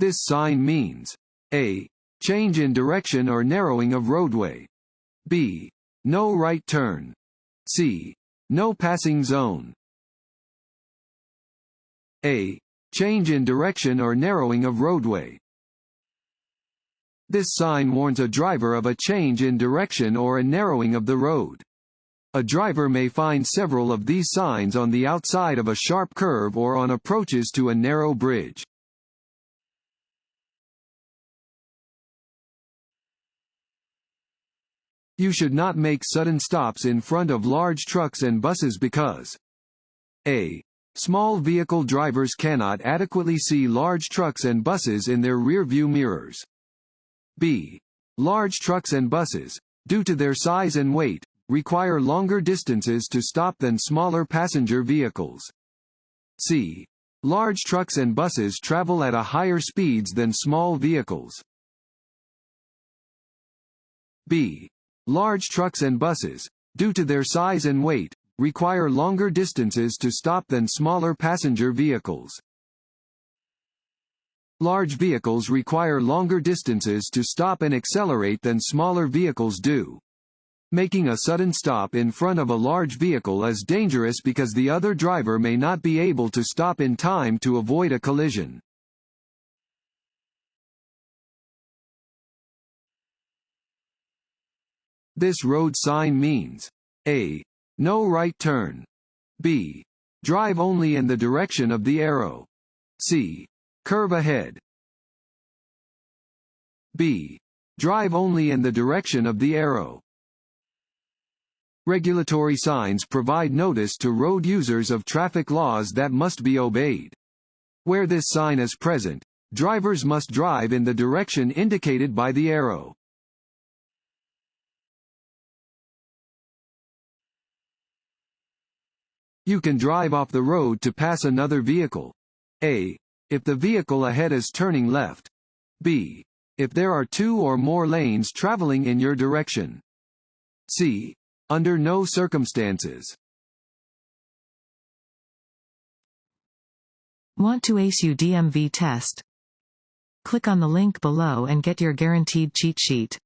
This sign means A. Change in direction or narrowing of roadway. B. No right turn. C. No passing zone. A. Change in direction or narrowing of roadway. This sign warns a driver of a change in direction or a narrowing of the road. A driver may find several of these signs on the outside of a sharp curve or on approaches to a narrow bridge. You should not make sudden stops in front of large trucks and buses because A. Small vehicle drivers cannot adequately see large trucks and buses in their rear-view mirrors. B. Large trucks and buses, due to their size and weight, require longer distances to stop than smaller passenger vehicles. C. Large trucks and buses travel at a higher speeds than small vehicles. B. Large trucks and buses, due to their size and weight, require longer distances to stop than smaller passenger vehicles. Large vehicles require longer distances to stop and accelerate than smaller vehicles do. Making a sudden stop in front of a large vehicle is dangerous because the other driver may not be able to stop in time to avoid a collision. This road sign means A. No right turn. B. Drive only in the direction of the arrow. C. Curve ahead. B. Drive only in the direction of the arrow. Regulatory signs provide notice to road users of traffic laws that must be obeyed. Where this sign is present, drivers must drive in the direction indicated by the arrow. You can drive off the road to pass another vehicle. A. If the vehicle ahead is turning left. B. If there are 2 or more lanes traveling in your direction. C. Under no circumstances. Want to ace your DMV test? Click on the link below and get your guaranteed cheat sheet.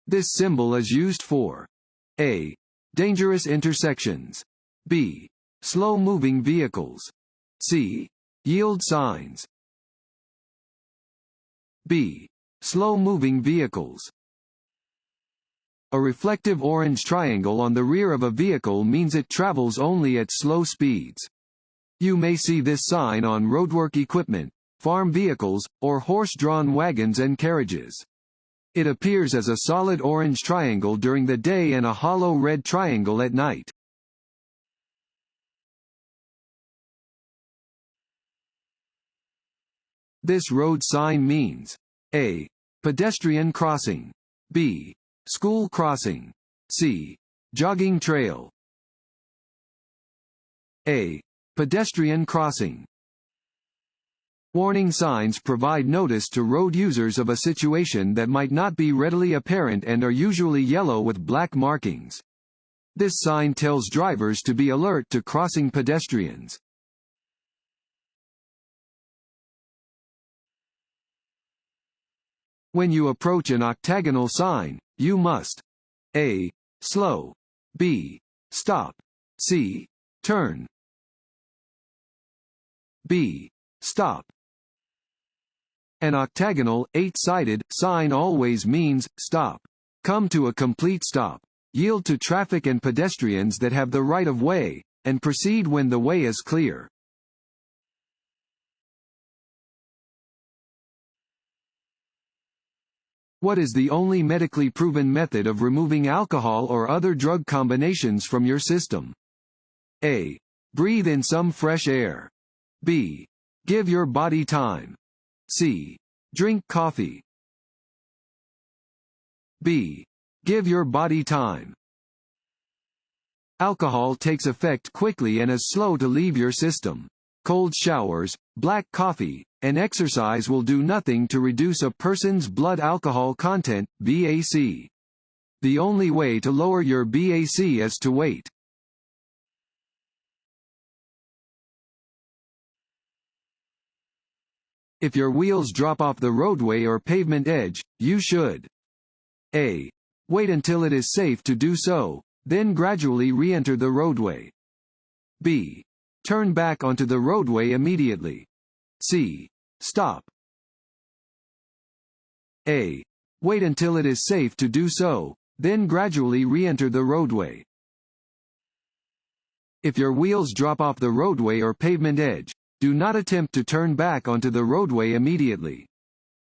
This symbol is used for A. Dangerous intersections. B. Slow-moving vehicles. C. Yield signs. B. Slow-moving vehicles. A reflective orange triangle on the rear of a vehicle means it travels only at slow speeds. You may see this sign on roadwork equipment, farm vehicles, or horse-drawn wagons and carriages. It appears as a solid orange triangle during the day and a hollow red triangle at night. This road sign means A. Pedestrian crossing. B. School crossing. C. Jogging trail. A. Pedestrian crossing. Warning signs provide notice to road users of a situation that might not be readily apparent and are usually yellow with black markings. This sign tells drivers to be alert to crossing pedestrians. When you approach an octagonal sign, you must A. Slow. B. Stop. C. Turn. B. Stop. An octagonal, 8-sided, sign always means, stop. Come to a complete stop. Yield to traffic and pedestrians that have the right of way, and proceed when the way is clear. What is the only medically proven method of removing alcohol or other drug combinations from your system? A. Breathe in some fresh air. B. Give your body time. C. Drink coffee. B. Give your body time. Alcohol takes effect quickly and is slow to leave your system. Cold showers, black coffee, and exercise will do nothing to reduce a person's blood alcohol content, BAC. The only way to lower your BAC is to wait. If your wheels drop off the roadway or pavement edge, you should A. Wait until it is safe to do so, then gradually re-enter the roadway. B. Turn back onto the roadway immediately. C. Stop. A. Wait until it is safe to do so, then gradually re-enter the roadway. If your wheels drop off the roadway or pavement edge, do not attempt to turn back onto the roadway immediately.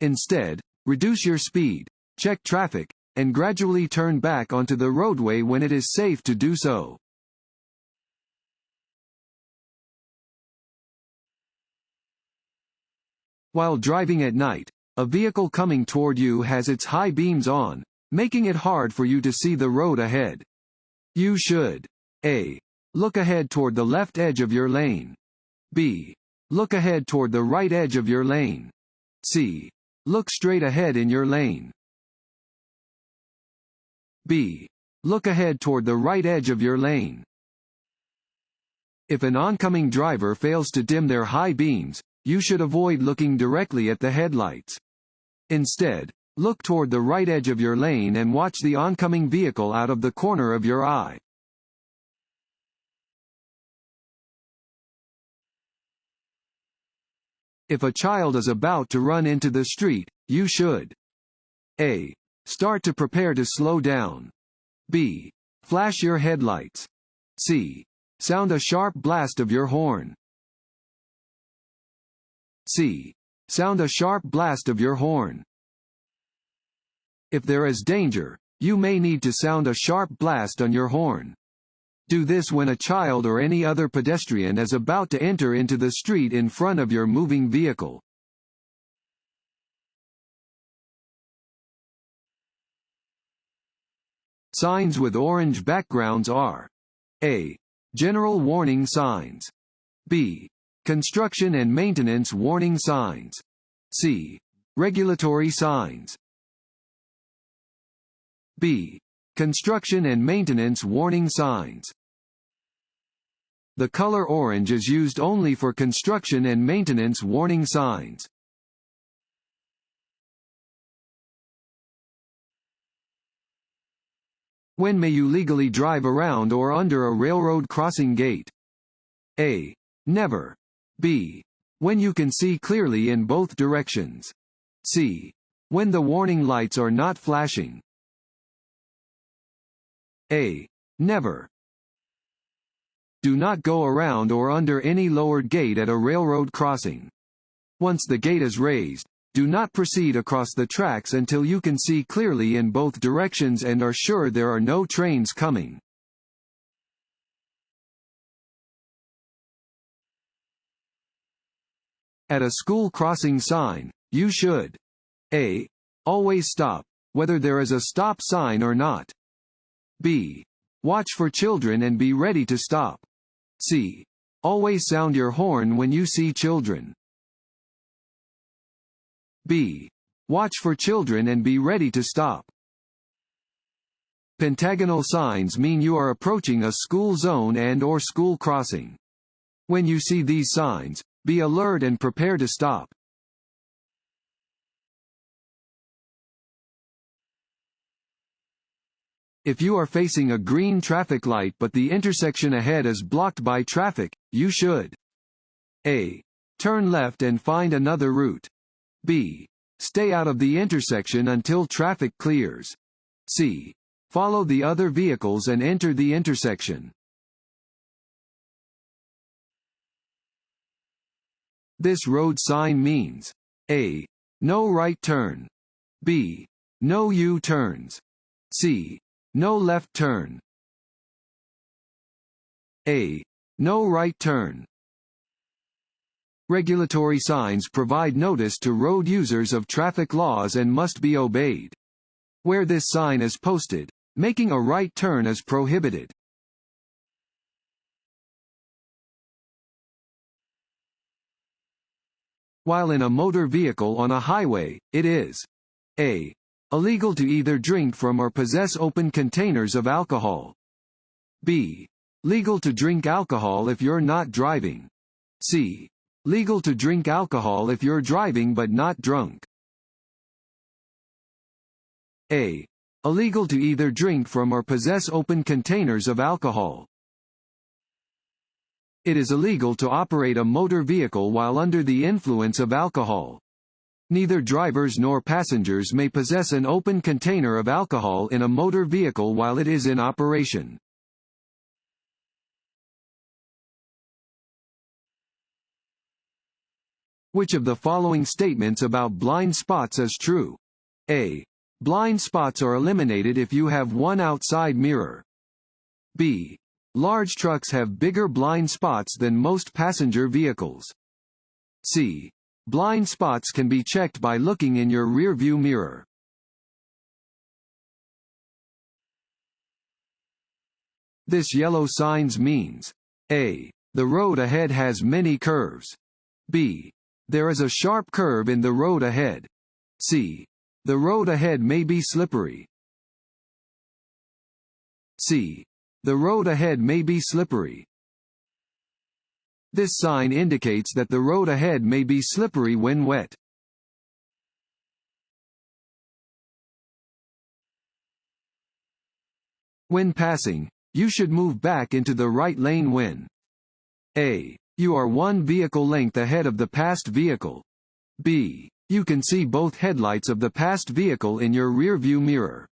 Instead, reduce your speed, check traffic, and gradually turn back onto the roadway when it is safe to do so. While driving at night, a vehicle coming toward you has its high beams on, making it hard for you to see the road ahead. You should A. Look ahead toward the left edge of your lane. B. Look ahead toward the right edge of your lane. C. Look straight ahead in your lane. B. Look ahead toward the right edge of your lane. If an oncoming driver fails to dim their high beams, you should avoid looking directly at the headlights. Instead, look toward the right edge of your lane and watch the oncoming vehicle out of the corner of your eye. If a child is about to run into the street, you should A. Start to prepare to slow down. B. Flash your headlights. C. Sound a sharp blast of your horn. C. Sound a sharp blast of your horn. If there is danger, you may need to sound a sharp blast on your horn. Do this when a child or any other pedestrian is about to enter into the street in front of your moving vehicle. Signs with orange backgrounds are A. General warning signs. B. Construction and maintenance warning signs. C. Regulatory signs. B. Construction and maintenance warning signs. The color orange is used only for construction and maintenance warning signs. When may you legally drive around or under a railroad crossing gate? A. Never. B. When you can see clearly in both directions. C. When the warning lights are not flashing. A. Never. Do not go around or under any lowered gate at a railroad crossing. Once the gate is raised, do not proceed across the tracks until you can see clearly in both directions and are sure there are no trains coming. At a school crossing sign, you should A. Always stop, whether there is a stop sign or not. B. Watch for children and be ready to stop. C. Always sound your horn when you see children. B. Watch for children and be ready to stop. Pentagonal signs mean you are approaching a school zone and/or school crossing. When you see these signs, be alert and prepare to stop. If you are facing a green traffic light but the intersection ahead is blocked by traffic, you should A. Turn left and find another route. B. Stay out of the intersection until traffic clears. C. Follow the other vehicles and enter the intersection. This road sign means A. No right turn. B. No U-turns. C. No left turn. A. No right turn. Regulatory signs provide notice to road users of traffic laws and must be obeyed. Where this sign is posted, making a right turn is prohibited. While in a motor vehicle on a highway, it is A. Illegal to either drink from or possess open containers of alcohol. B. Legal to drink alcohol if you're not driving. C. Legal to drink alcohol if you're driving but not drunk. A. Illegal to either drink from or possess open containers of alcohol. It is illegal to operate a motor vehicle while under the influence of alcohol. Neither drivers nor passengers may possess an open container of alcohol in a motor vehicle while it is in operation. Which of the following statements about blind spots is true? A. Blind spots are eliminated if you have one outside mirror. B. Large trucks have bigger blind spots than most passenger vehicles. C. Blind spots can be checked by looking in your rearview mirror. This yellow signs means A. The road ahead has many curves. B. There is a sharp curve in the road ahead. C. The road ahead may be slippery. C. The road ahead may be slippery. This sign indicates that the road ahead may be slippery when wet. When passing, you should move back into the right lane when A. You are one vehicle length ahead of the passed vehicle. B. You can see both headlights of the passed vehicle in your rearview mirror.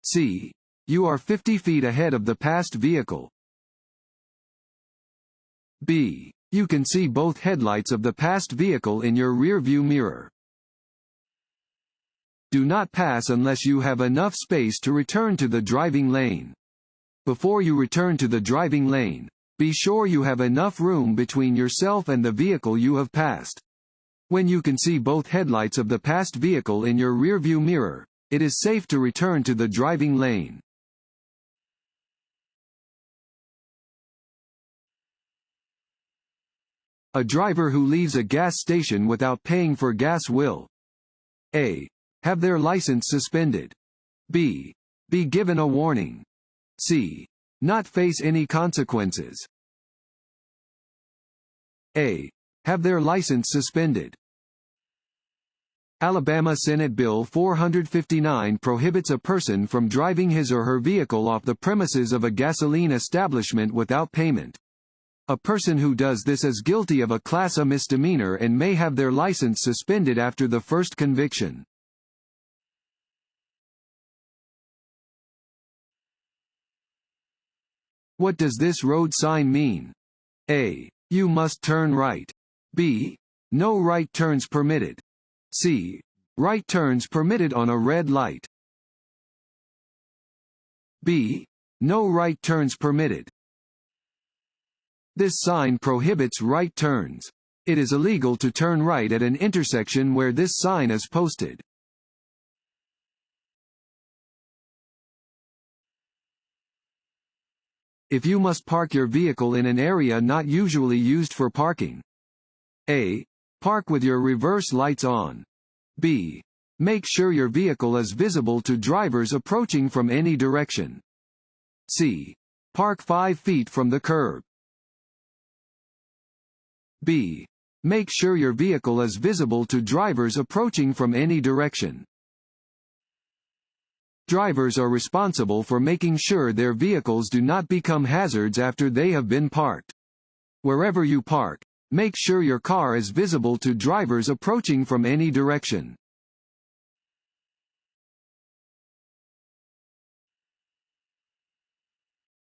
C. You are 50 feet ahead of the passed vehicle. B. You can see both headlights of the passed vehicle in your rearview mirror. Do not pass unless you have enough space to return to the driving lane. Before you return to the driving lane, be sure you have enough room between yourself and the vehicle you have passed. When you can see both headlights of the passed vehicle in your rearview mirror, it is safe to return to the driving lane. A driver who leaves a gas station without paying for gas will A. Have their license suspended. B. Be given a warning. C. Not face any consequences. A. Have their license suspended. Alabama Senate Bill 459 prohibits a person from driving his or her vehicle off the premises of a gasoline establishment without payment. A person who does this is guilty of a Class A misdemeanor and may have their license suspended after the first conviction. What does this road sign mean? A. You must turn right. B. No right turns permitted. C. Right turns permitted on a red light. B. No right turns permitted. This sign prohibits right turns. It is illegal to turn right at an intersection where this sign is posted. If you must park your vehicle in an area not usually used for parking. A. Park with your reverse lights on. B. Make sure your vehicle is visible to drivers approaching from any direction. C. Park 5 feet from the curb. B. Make sure your vehicle is visible to drivers approaching from any direction. Drivers are responsible for making sure their vehicles do not become hazards after they have been parked. Wherever you park, make sure your car is visible to drivers approaching from any direction.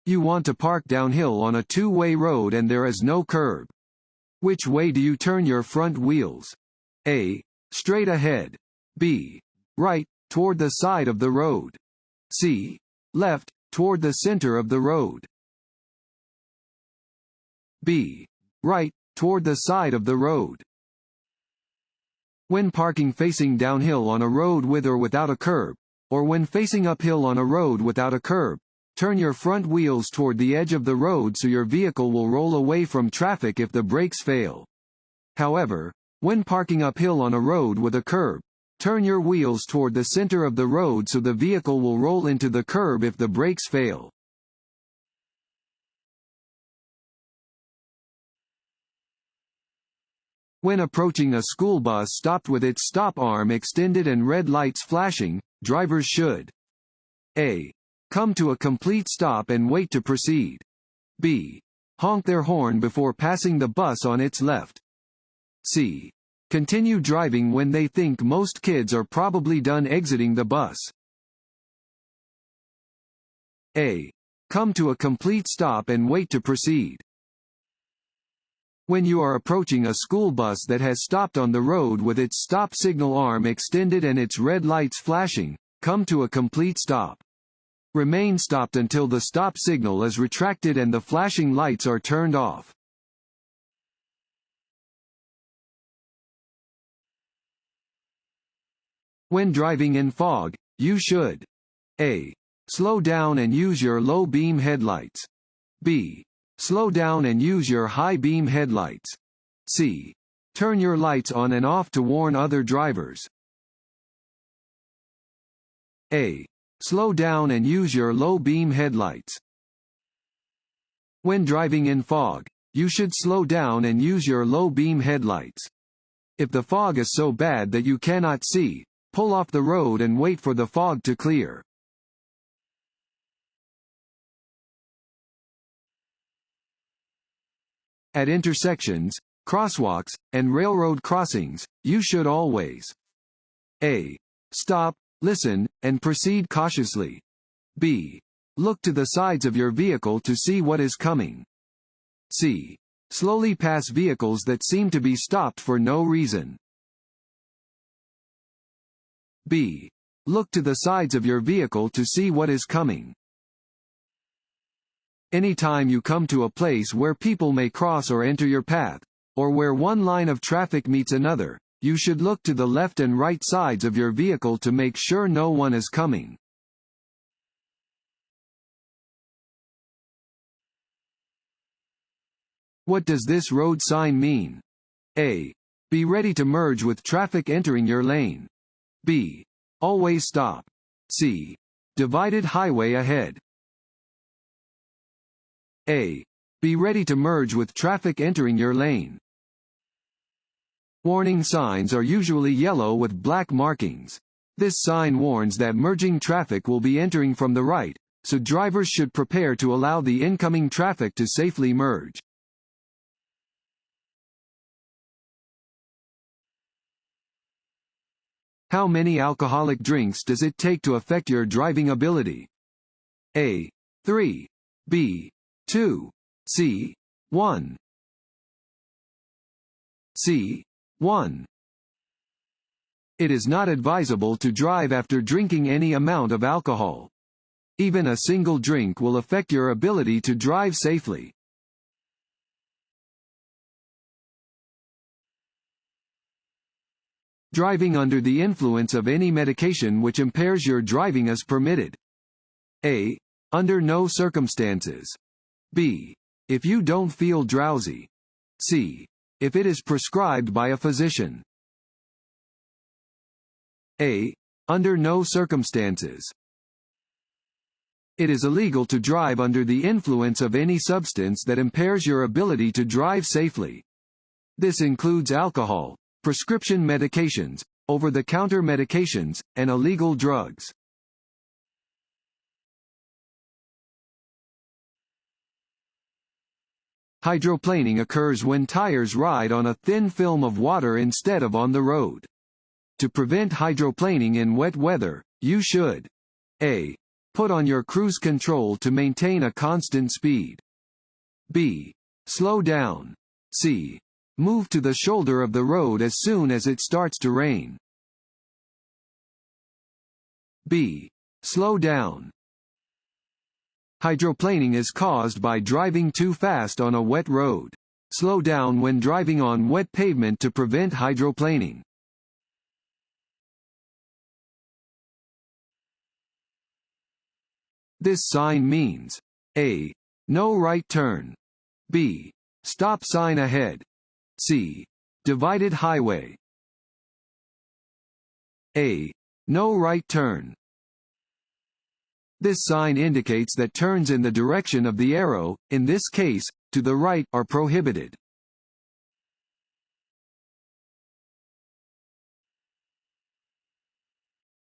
You want to park downhill on a two-way road and there is no curb. Which way do you turn your front wheels? A. Straight ahead. B. Right, toward the side of the road. C. Left, toward the center of the road. B. Right, toward the side of the road. When parking facing downhill on a road with or without a curb, or when facing uphill on a road without a curb, turn your front wheels toward the edge of the road so your vehicle will roll away from traffic if the brakes fail. However, when parking uphill on a road with a curb, turn your wheels toward the center of the road so the vehicle will roll into the curb if the brakes fail. When approaching a school bus stopped with its stop arm extended and red lights flashing, drivers should A. Come to a complete stop and wait to proceed. B. Honk their horn before passing the bus on its left. C. Continue driving when they think most kids are probably done exiting the bus. A. Come to a complete stop and wait to proceed. When you are approaching a school bus that has stopped on the road with its stop signal arm extended and its red lights flashing, come to a complete stop. Remain stopped until the stop signal is retracted and the flashing lights are turned off. When driving in fog, you should A. Slow down and use your low beam headlights. B. Slow down and use your high beam headlights. C. Turn your lights on and off to warn other drivers. A. Slow down and use your low beam headlights. When driving in fog, you should slow down and use your low beam headlights. If the fog is so bad that you cannot see, pull off the road and wait for the fog to clear. At intersections, crosswalks, and railroad crossings, you should always A. Stop, listen, and proceed cautiously. B. Look to the sides of your vehicle to see what is coming. C. Slowly pass vehicles that seem to be stopped for no reason. B. Look to the sides of your vehicle to see what is coming. Anytime you come to a place where people may cross or enter your path, or where one line of traffic meets another, you should look to the left and right sides of your vehicle to make sure no one is coming. What does this road sign mean? A. Be ready to merge with traffic entering your lane. B. Always stop. C. Divided highway ahead. A. Be ready to merge with traffic entering your lane. Warning signs are usually yellow with black markings. This sign warns that merging traffic will be entering from the right, so drivers should prepare to allow the incoming traffic to safely merge. How many alcoholic drinks does it take to affect your driving ability? A. 3. B. 2. C. 1. C. 1. It is not advisable to drive after drinking any amount of alcohol. Even a single drink will affect your ability to drive safely. Driving under the influence of any medication which impairs your driving is permitted. A. Under no circumstances. B. If you don't feel drowsy. C. If it is prescribed by a physician. A. Under no circumstances. It is illegal to drive under the influence of any substance that impairs your ability to drive safely. This includes alcohol, prescription medications, over-the-counter medications, and illegal drugs. Hydroplaning occurs when tires ride on a thin film of water instead of on the road. To prevent hydroplaning in wet weather, you should A. Put on your cruise control to maintain a constant speed. B. Slow down. C. Move to the shoulder of the road as soon as it starts to rain. B. Slow down. Hydroplaning is caused by driving too fast on a wet road. Slow down when driving on wet pavement to prevent hydroplaning. This sign means A. No right turn. B. Stop sign ahead. C. Divided highway. A. No right turn. This sign indicates that turns in the direction of the arrow, in this case, to the right, are prohibited.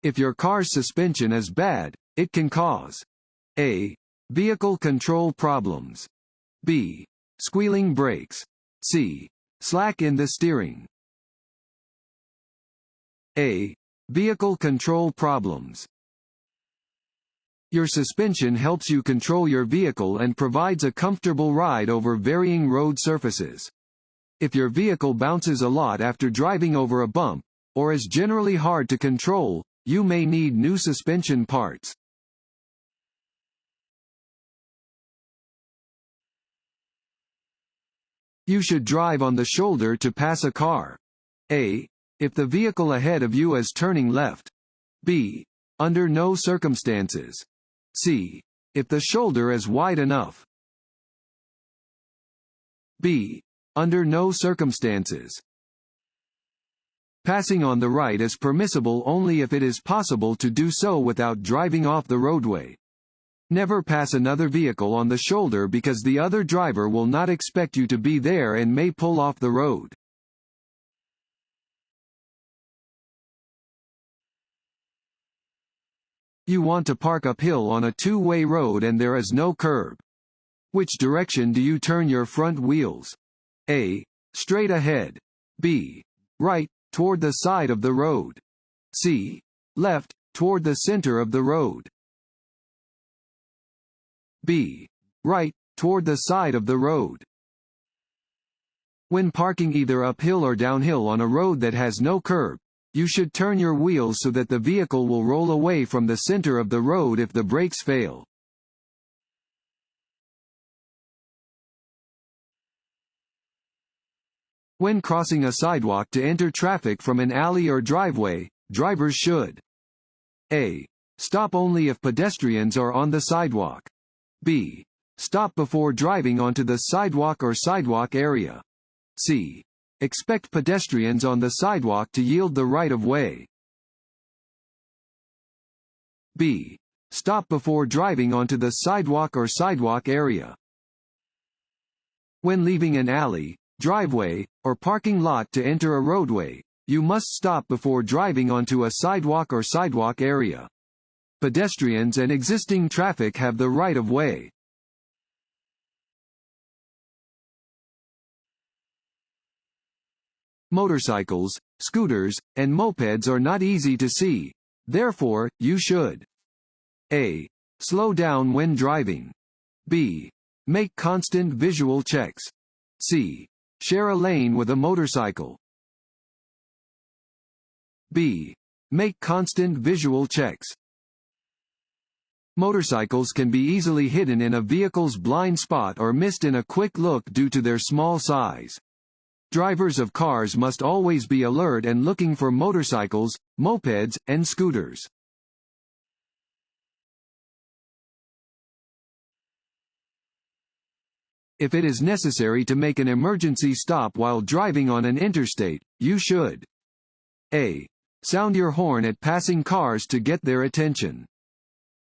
If your car's suspension is bad, it can cause A. Vehicle control problems. B. Squealing brakes. C. Slack in the steering. A. Vehicle control problems. Your suspension helps you control your vehicle and provides a comfortable ride over varying road surfaces. If your vehicle bounces a lot after driving over a bump, or is generally hard to control, you may need new suspension parts. You should drive on the shoulder to pass a car. A. If the vehicle ahead of you is turning left. B. Under no circumstances. C. If the shoulder is wide enough. B. Under no circumstances. Passing on the right is permissible only if it is possible to do so without driving off the roadway. Never pass another vehicle on the shoulder because the other driver will not expect you to be there and may pull off the road. You want to park uphill on a two-way road and there is no curb. Which direction do you turn your front wheels? A. Straight ahead. B. Right, toward the side of the road. C. Left, toward the center of the road. B. Right, toward the side of the road. When parking either uphill or downhill on a road that has no curb, you should turn your wheels so that the vehicle will roll away from the center of the road if the brakes fail. When crossing a sidewalk to enter traffic from an alley or driveway, drivers should A. Stop only if pedestrians are on the sidewalk. B. Stop before driving onto the sidewalk or sidewalk area. C. Expect pedestrians on the sidewalk to yield the right of way. B. Stop before driving onto the sidewalk or sidewalk area. When leaving an alley, driveway, or parking lot to enter a roadway, you must stop before driving onto a sidewalk or sidewalk area. Pedestrians and existing traffic have the right of way. Motorcycles, scooters, and mopeds are not easy to see. Therefore, you should A. Slow down when driving. B. Make constant visual checks. C. Share a lane with a motorcycle. B. Make constant visual checks. Motorcycles can be easily hidden in a vehicle's blind spot or missed in a quick look due to their small size. Drivers of cars must always be alert and looking for motorcycles, mopeds, and scooters. If it is necessary to make an emergency stop while driving on an interstate, you should A. Sound your horn at passing cars to get their attention.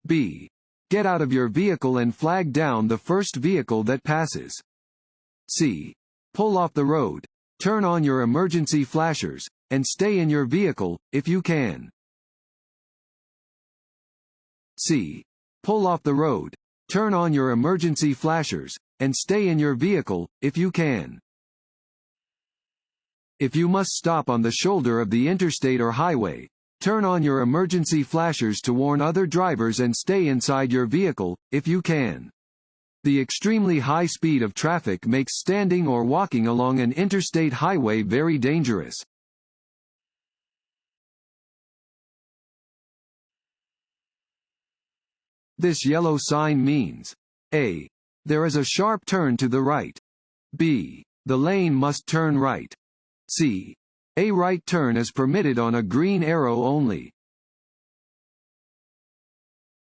B. Get out of your vehicle and flag down the first vehicle that passes. C. Pull off the road, turn on your emergency flashers, and stay in your vehicle, if you can. C. Pull off the road, turn on your emergency flashers, and stay in your vehicle, if you can. If you must stop on the shoulder of the interstate or highway, turn on your emergency flashers to warn other drivers and stay inside your vehicle, if you can. The extremely high speed of traffic makes standing or walking along an interstate highway very dangerous. This yellow sign means A. There is a sharp turn to the right. B. The lane must turn right. C. A right turn is permitted on a green arrow only.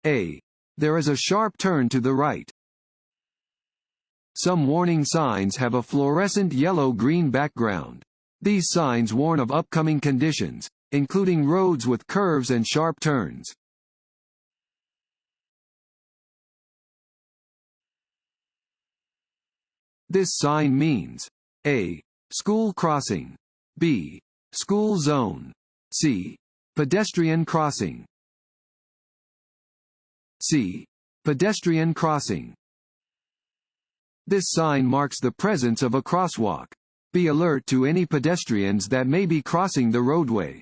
A. There is a sharp turn to the right. Some warning signs have a fluorescent yellow-green background. These signs warn of upcoming conditions, including roads with curves and sharp turns. This sign means A. School crossing. B. School zone. C. Pedestrian crossing. C. Pedestrian crossing. This sign marks the presence of a crosswalk. Be alert to any pedestrians that may be crossing the roadway.